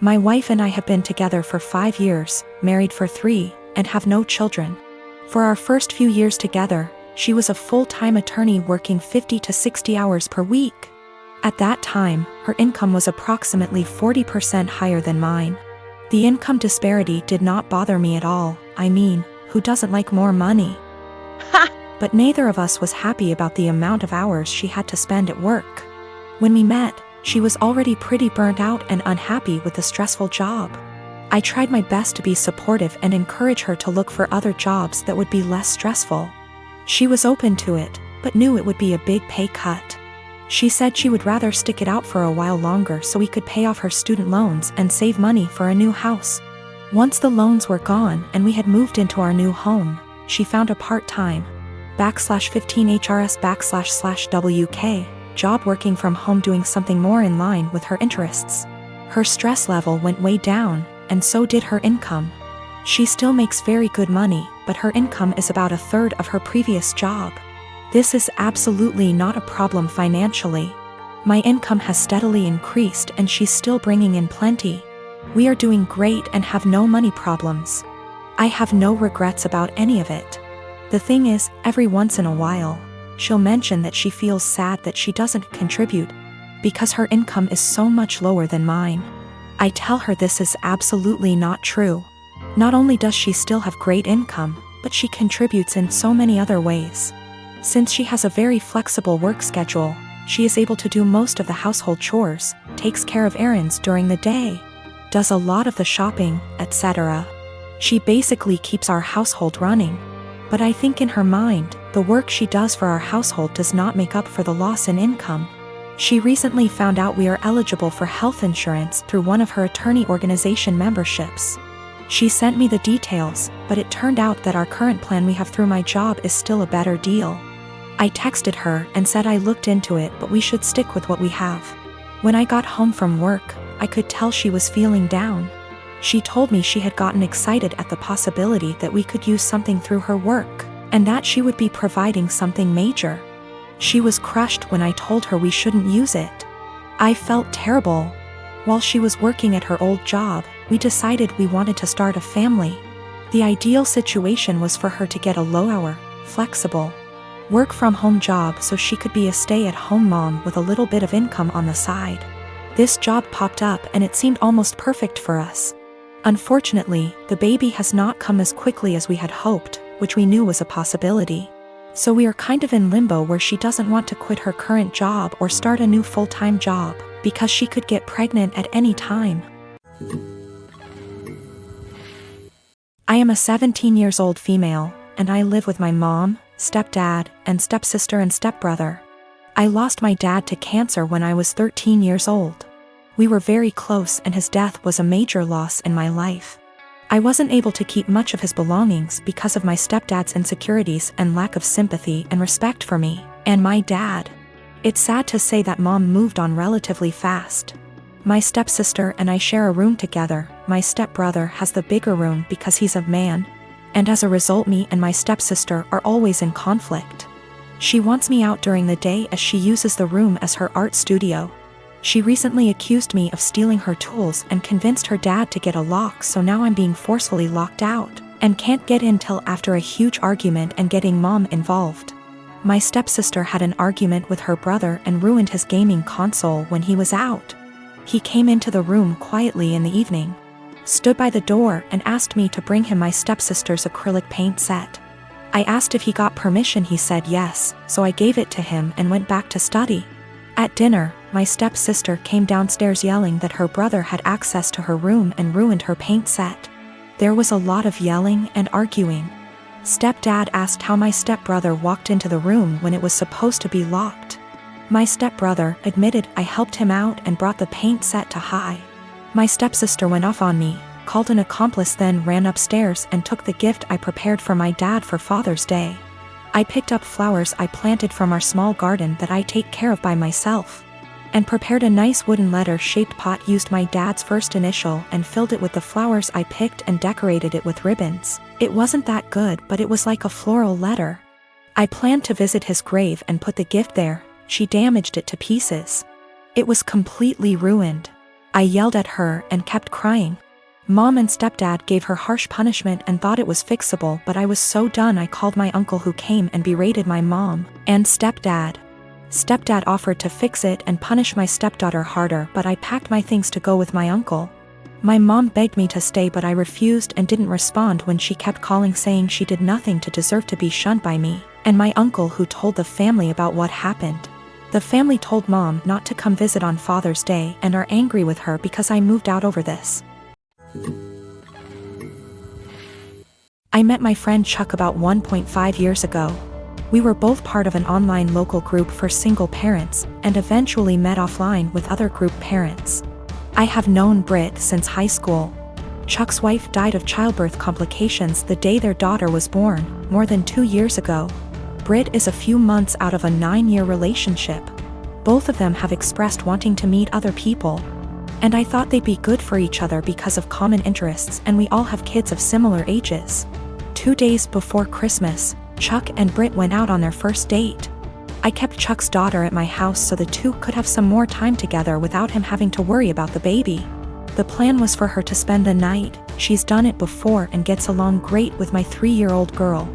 My wife and I have been together for 5 years, married for 3, and have no children. For our first few years together, she was a full-time attorney working 50 to 60 hours per week. At that time, her income was approximately 40% higher than mine. The income disparity did not bother me at all. I mean, who doesn't like more money? But neither of us was happy about the amount of hours she had to spend at work. When we met, she was already pretty burnt out and unhappy with the stressful job. I tried my best to be supportive and encourage her to look for other jobs that would be less stressful. She was open to it, but knew it would be a big pay cut. She said she would rather stick it out for a while longer so we could pay off her student loans and save money for a new house. Once the loans were gone and we had moved into our new home, she found a part-time /15HRS//WK job working from home doing something more in line with her interests. Her stress level went way down, and so did her income. She still makes very good money, but her income is about a third of her previous job. This is absolutely not a problem financially. My income has steadily increased and she's still bringing in plenty. We are doing great and have no money problems. I have no regrets about any of it. The thing is, every once in a while, she'll mention that she feels sad that she doesn't contribute because her income is so much lower than mine. I tell her this is absolutely not true. Not only does she still have great income, but she contributes in so many other ways. Since she has a very flexible work schedule, she is able to do most of the household chores, takes care of errands during the day, does a lot of the shopping, etc. She basically keeps our household running. But I think in her mind, the work she does for our household does not make up for the loss in income. She recently found out we are eligible for health insurance through one of her attorney organization memberships. She sent me the details, but it turned out that our current plan we have through my job is still a better deal. I texted her and said I looked into it, but we should stick with what we have. When I got home from work, I could tell she was feeling down. She told me she had gotten excited at the possibility that we could use something through her work, and that she would be providing something major. She was crushed when I told her we shouldn't use it. I felt terrible. While she was working at her old job, we decided we wanted to start a family. The ideal situation was for her to get a low-hour, flexible, work-from-home job so she could be a stay-at-home mom with a little bit of income on the side. This job popped up and it seemed almost perfect for us. Unfortunately, the baby has not come as quickly as we had hoped, which we knew was a possibility. So we are kind of in limbo where she doesn't want to quit her current job or start a new full-time job, because she could get pregnant at any time. I am a 17-year-old female, and I live with my mom, stepdad, and stepsister and stepbrother. I lost my dad to cancer when I was 13 years old. We were very close and his death was a major loss in my life. I wasn't able to keep much of his belongings because of my stepdad's insecurities and lack of sympathy and respect for me, and my dad. It's sad to say that mom moved on relatively fast. My stepsister and I share a room together. My stepbrother has the bigger room because he's a man, and as a result me and my stepsister are always in conflict. She wants me out during the day as she uses the room as her art studio. She recently accused me of stealing her tools and convinced her dad to get a lock, so now I'm being forcefully locked out, and can't get in till after a huge argument and getting mom involved. My stepsister had an argument with her brother and ruined his gaming console when he was out. He came into the room quietly in the evening, stood by the door and asked me to bring him my stepsister's acrylic paint set. I asked if he got permission. He said yes, so I gave it to him and went back to study. At dinner, my stepsister came downstairs yelling that her brother had access to her room and ruined her paint set. There was a lot of yelling and arguing. Stepdad asked how my stepbrother walked into the room when it was supposed to be locked. My stepbrother admitted I helped him out and brought the paint set to high. My stepsister went off on me, called an accomplice, then ran upstairs and took the gift I prepared for my dad for Father's Day. I picked up flowers I planted from our small garden that I take care of by myself, and prepared a nice wooden letter-shaped pot, used my dad's first initial and filled it with the flowers I picked and decorated it with ribbons. It wasn't that good, but it was like a floral letter. I planned to visit his grave and put the gift there. She damaged it to pieces. It was completely ruined. I yelled at her and kept crying. Mom and stepdad gave her harsh punishment and thought it was fixable, but I was so done I called my uncle, who came and berated my mom and stepdad. Stepdad offered to fix it and punish my stepdaughter harder, but I packed my things to go with my uncle. My mom begged me to stay, but I refused and didn't respond when she kept calling saying she did nothing to deserve to be shunned by me and my uncle, who told the family about what happened. The family told Mom not to come visit on Father's Day and are angry with her because I moved out over this. I met my friend Chuck about 1.5 years ago. We were both part of an online local group for single parents and eventually met offline with other group parents. I have known Britt since high school. Chuck's wife died of childbirth complications the day their daughter was born, more than 2 years ago. Britt is a few months out of a 9-year relationship. Both of them have expressed wanting to meet other people. And I thought they'd be good for each other because of common interests, and we all have kids of similar ages. 2 days before Christmas, Chuck and Britt went out on their first date. I kept Chuck's daughter at my house so the two could have some more time together without him having to worry about the baby. The plan was for her to spend the night. She's done it before and gets along great with my 3-year-old girl.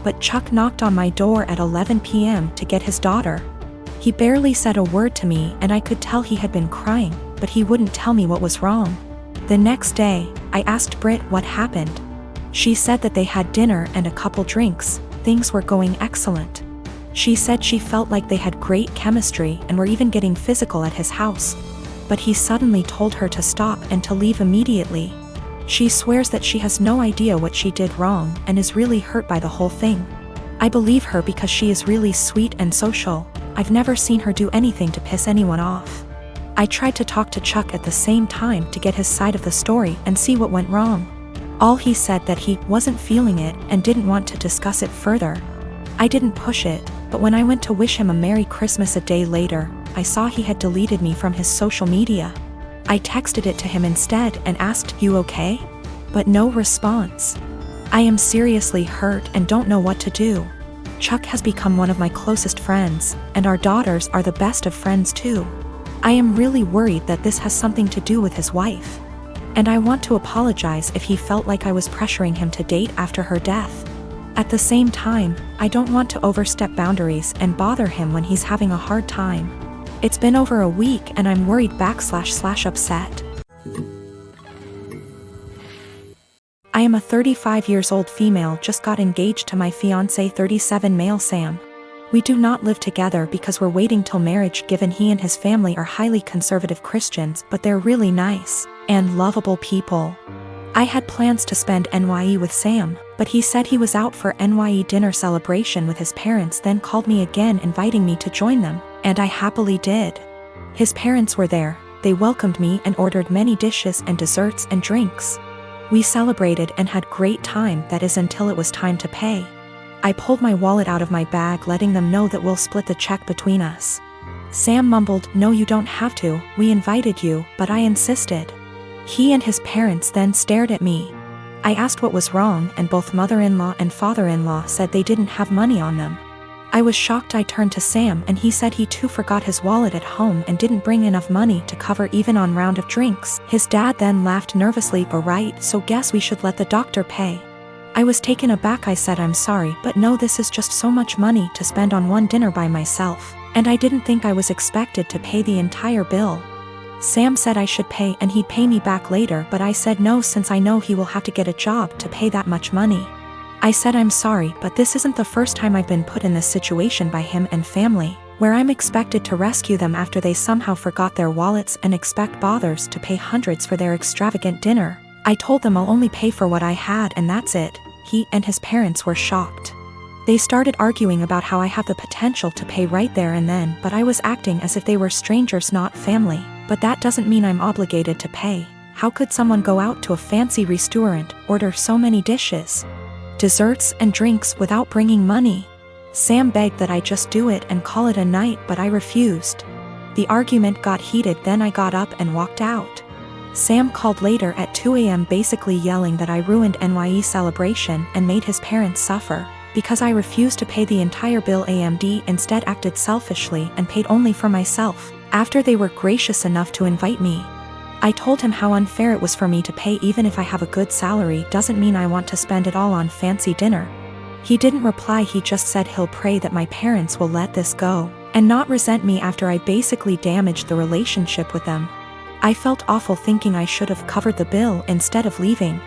But Chuck knocked on my door at 11 p.m. to get his daughter. He barely said a word to me, and I could tell he had been crying, but he wouldn't tell me what was wrong. The next day, I asked Britt what happened. She said that they had dinner and a couple drinks. Things were going excellent. She said she felt like they had great chemistry and were even getting physical at his house. But he suddenly told her to stop and to leave immediately. She swears that she has no idea what she did wrong and is really hurt by the whole thing. I believe her because she is really sweet and social. I've never seen her do anything to piss anyone off. I tried to talk to Chuck at the same time to get his side of the story and see what went wrong. All he said that he wasn't feeling it and didn't want to discuss it further. I didn't push it, but when I went to wish him a Merry Christmas a day later, I saw he had deleted me from his social media. I texted it to him instead and asked, "You okay?" But no response. I am seriously hurt and don't know what to do. Chuck has become one of my closest friends, and our daughters are the best of friends too. I am really worried that this has something to do with his wife. And I want to apologize if he felt like I was pressuring him to date after her death. At the same time, I don't want to overstep boundaries and bother him when he's having a hard time. It's been over a week and I'm worried / upset. I am a 35 years old female, just got engaged to my fiancé 37 male Sam. We do not live together because we're waiting till marriage, given he and his family are highly conservative Christians, but they're really nice and lovable people. I had plans to spend NYE with Sam, but he said he was out for NYE dinner celebration with his parents, then called me again inviting me to join them, and I happily did. His parents were there. They welcomed me and ordered many dishes and desserts and drinks. We celebrated and had great time, that is until it was time to pay. I pulled my wallet out of my bag, letting them know that we'll split the check between us. Sam mumbled, "No, you don't have to, we invited you," but I insisted. He and his parents then stared at me. I asked what was wrong, and both mother-in-law and father-in-law said they didn't have money on them. I was shocked. I turned to Sam and he said he too forgot his wallet at home and didn't bring enough money to cover even on round of drinks. His dad then laughed nervously. "Oh right, so guess we should let the doctor pay." I was taken aback. I said, "I'm sorry, but no, this is just so much money to spend on one dinner by myself, and I didn't think I was expected to pay the entire bill." Sam said I should pay and he'd pay me back later, but I said no, since I know he will have to get a job to pay that much money. I said, "I'm sorry, but this isn't the first time I've been put in this situation by him and family, where I'm expected to rescue them after they somehow forgot their wallets and expect bothers to pay hundreds for their extravagant dinner." I told them I'll only pay for what I had and that's it. He and his parents were shocked. They started arguing about how I have the potential to pay right there and then, but I was acting as if they were strangers, not family. But that doesn't mean I'm obligated to pay. How could someone go out to a fancy restaurant, order so many dishes, desserts and drinks without bringing money? Sam begged that I just do it and call it a night, but I refused. The argument got heated, then I got up and walked out. Sam called later at 2 a.m. basically yelling that I ruined NYE celebration and made his parents suffer. Because I refused to pay the entire bill, AMD instead acted selfishly and paid only for myself, after they were gracious enough to invite me. I told him how unfair it was for me to pay even if I have a good salary doesn't mean I want to spend it all on fancy dinner. He didn't reply, he just said he'll pray that my parents will let this go, and not resent me after I basically damaged the relationship with them. I felt awful thinking I should have covered the bill instead of leaving,